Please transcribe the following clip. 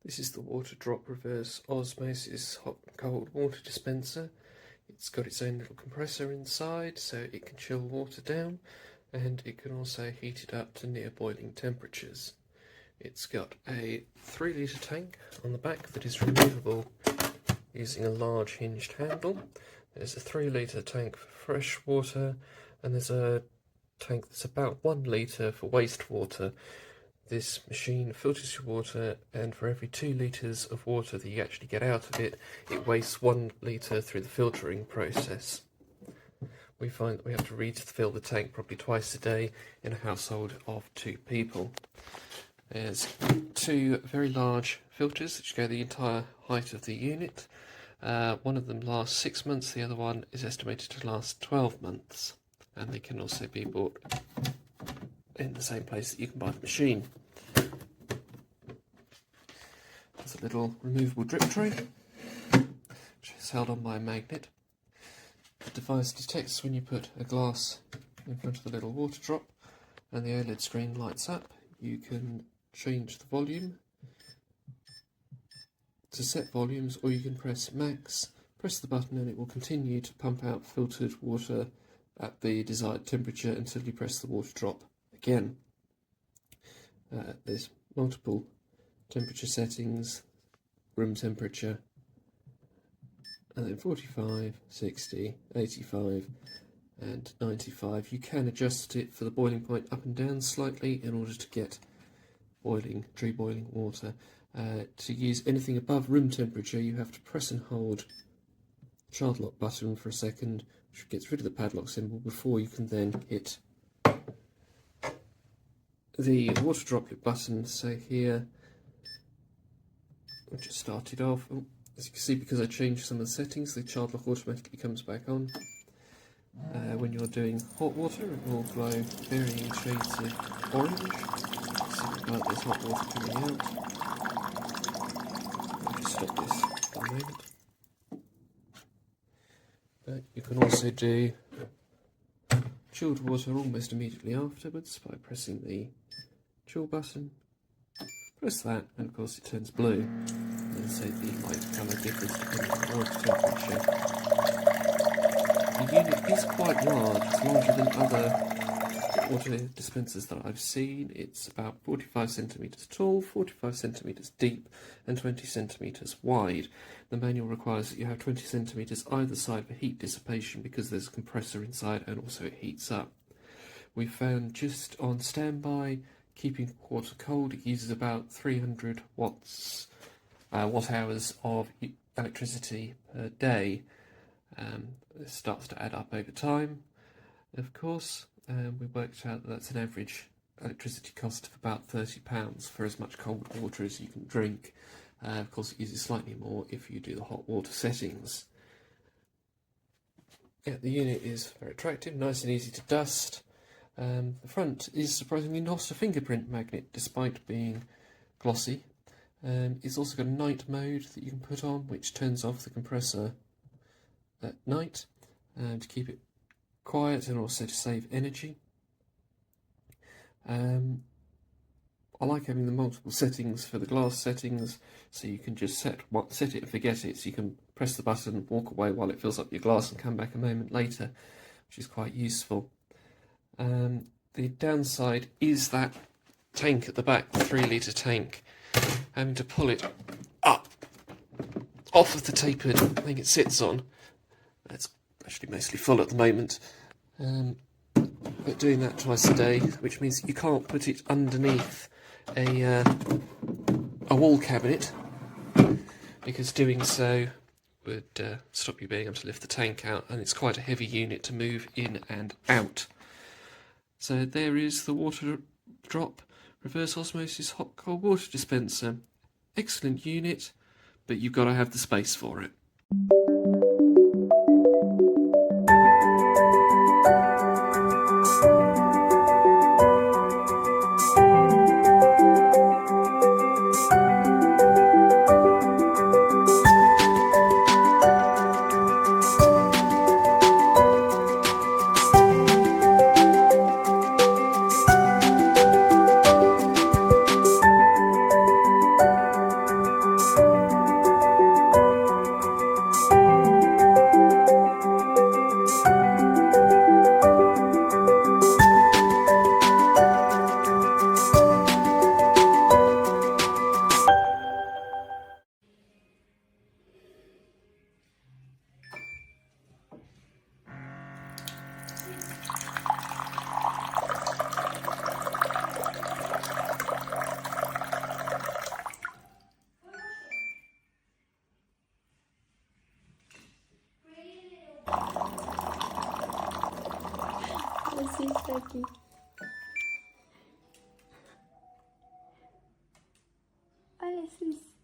This is the Waterdrop reverse osmosis hot and cold water dispenser. It's got its own little compressor inside so it can chill water down, and it can also heat it up to near boiling temperatures. It's got a 3 litre tank on the back that is removable using a large hinged handle. There's a 3 litre tank for fresh water, and there's a tank that's about 1 litre for wastewater. This machine filters your water, and for every 2 litres of water that you actually get out of it, it wastes 1 litre through the filtering process. We find that we have to refill the tank probably twice a day in a household of 2 people. There's 2 very large filters which go the entire height of the unit. One of them lasts 6 months, the other one is estimated to last 12 months, and they can also be bought in the same place that you can buy the machine. There's a little removable drip tray which is held on by a magnet. The device detects when you put a glass in front of the little water drop, and the OLED screen lights up. You can change the volume to set volumes, or you can press max, press the button, and it will continue to pump out filtered water at the desired temperature until you press the water drop again. There's multiple temperature settings, room temperature, and then 45, 60, 85 and 95. You can adjust it for the boiling point up and down slightly in order to get true boiling water. To use anything above room temperature, you have to press and hold the child lock button for a second, which gets rid of the padlock symbol, before you can then hit the water droplet button. So here, I just started off. As you can see, because I changed some of the settings, the child lock automatically comes back on. When you're doing hot water, it will glow varying shades of orange. So like there's hot water coming out. I'll just stop this for a moment. But you can also do chilled water almost immediately afterwards by pressing the chill button. Press that, and of course it turns blue, and so the light colour differs depending on the water temperature. The unit is quite large. It's larger than other water dispensers that I've seen. It's about 45 centimetres tall, 45 centimetres deep, and 20 centimetres wide. The manual requires that you have 20 centimetres either side for heat dissipation, because there's a compressor inside and also it heats up. We found just on standby, keeping water cold, it uses about 300 watt hours of electricity per day. This starts to add up over time, of course. We worked out that that's an average electricity cost of about £30 for as much cold water as you can drink. Of course, it uses slightly more if you do the hot water settings. Yeah, the unit is very attractive, nice and easy to dust. The front is surprisingly not a fingerprint magnet, despite being glossy. It's also got a night mode that you can put on, which turns off the compressor at night to keep it quiet and also to save energy. I like having the multiple settings for the glass settings, so you can just set it and forget it. So you can press the button, walk away while it fills up your glass, and come back a moment later, which is quite useful. The downside is that tank at the back, the 3 litre tank, having to pull it up off of the tapered thing it sits on. It's actually mostly full at the moment, but doing that twice a day, which means you can't put it underneath a wall cabinet, because doing so would stop you being able to lift the tank out, and it's quite a heavy unit to move in and out. So there is the Waterdrop reverse osmosis hot cold water dispenser. Excellent unit, but you've got to have the space for it. está aquí. Hola, Sus.